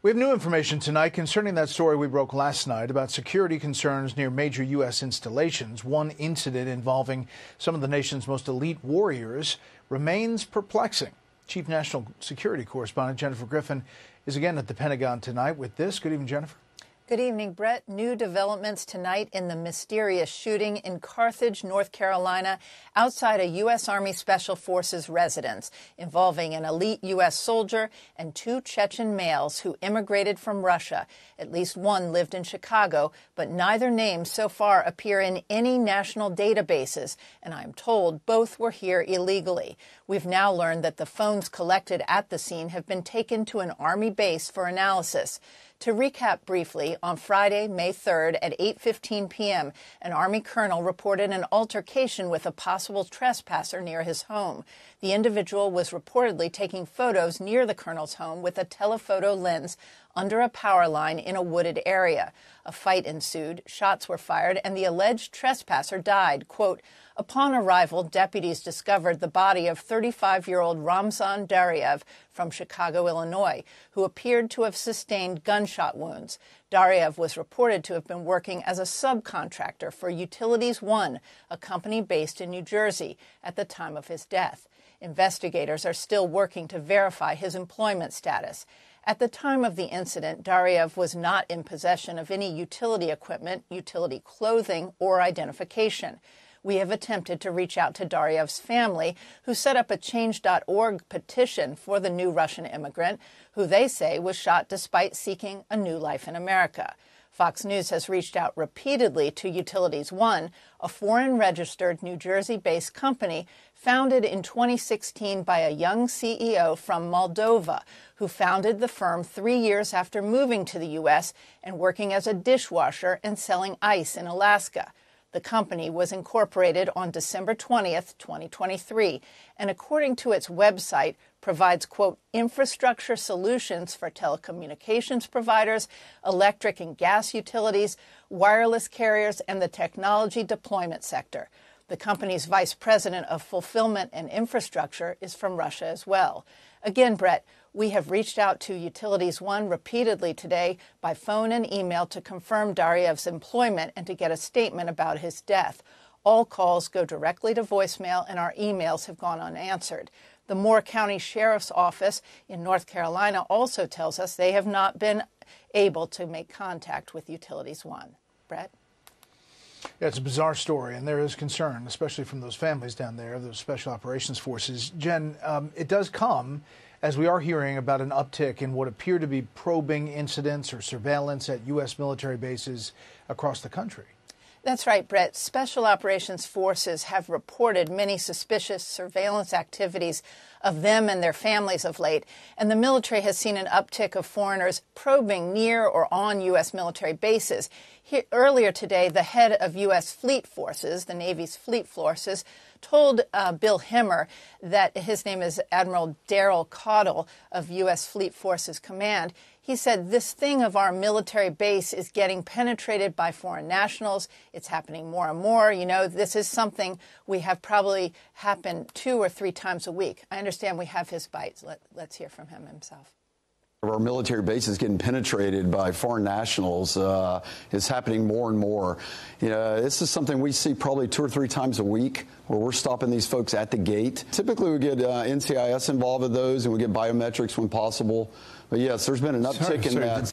We have new information tonight concerning that story we broke last night about security concerns near major U.S. installations. One incident involving some of the nation's most elite warriors remains perplexing. Chief National Security Correspondent Jennifer Griffin is again at the Pentagon tonight with this. Good evening, Jennifer. Good evening, Brett. New developments tonight in the mysterious shooting in Carthage, North Carolina, outside a U.S. Army Special Forces residence, involving an elite U.S. soldier and two Chechen males who immigrated from Russia. At least one lived in Chicago, but neither name so far appear in any national databases, and I'm told both were here illegally. We've now learned that the phones collected at the scene have been taken to an Army base for analysis. To recap briefly, on Friday, May 3rd at 8:15 p.m., an Army colonel reported an altercation with a possible trespasser near his home. The individual was reportedly taking photos near the colonel's home with a telephoto lens under a power line in a wooded area. A fight ensued, shots were fired, and the alleged trespasser died. Quote, upon arrival, deputies discovered the body of 35-year-old Ramzan Daryaev from Chicago, Illinois, who appeared to have sustained gunshot wounds. Daryaev was reported to have been working as a subcontractor for Utilities One, a company based in New Jersey, at the time of his death. Investigators are still working to verify his employment status. At the time of the incident, Daryaev was not in possession of any utility equipment, utility clothing, or identification. We have attempted to reach out to Daryaev's family, who set up a Change.org petition for the new Russian immigrant, who they say was shot despite seeking a new life in America. Fox News has reached out repeatedly to Utilities One, a foreign-registered New Jersey-based company founded in 2016 by a young CEO from Moldova, who founded the firm 3 years after moving to the U.S. and working as a dishwasher and selling ice in Alaska. The company was incorporated on December 20th, 2023, and according to its website, provides, quote, infrastructure solutions for telecommunications providers, electric and gas utilities, wireless carriers, and the technology deployment sector. The company's vice president of fulfillment and infrastructure is from Russia as well. Again, Brett, we have reached out to Utilities One repeatedly today by phone and email to confirm Daryaev's employment and to get a statement about his death. All calls go directly to voicemail, and our emails have gone unanswered. The Moore County Sheriff's Office in North Carolina also tells us they have not been able to make contact with Utilities One. Brett? Yeah, it's a bizarre story, and there is concern, especially from those families down there, those Special Operations Forces. Jen, it does come as we are hearing about an uptick in what appear to be probing incidents or surveillance at U.S. military bases across the country. That's right, Brett. Special Operations Forces have reported many suspicious surveillance activities of them and their families of late, and the military has seen an uptick of foreigners probing near or on U.S. military bases. Earlier today, the head of U.S. Fleet Forces, the Navy's Fleet Forces, told Bill Hemmer that his name is Admiral Daryl Caudle of U.S. Fleet Forces Command. He said, this thing of our military base is getting penetrated by foreign nationals. It's happening more and more. You know, this is something we have probably happen 2 or 3 times a week. I understand we have his bites. Let's hear from him himself. Our military base is getting penetrated by foreign nationals. It's happening more and more. You know, this is something we see probably 2 or 3 times a week, where we're stopping these folks at the gate. Typically, we get NCIS involved with those, and we get biometrics when possible. But yes, there's been an uptick in that.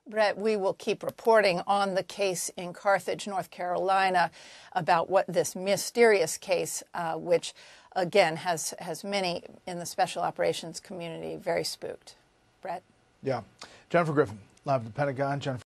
Brett, we will keep reporting on the case in Carthage, North Carolina, about what this mysterious case, which, again, has many in the special operations community very spooked. Brett? Yeah. Jennifer Griffin, live at the Pentagon. Jennifer.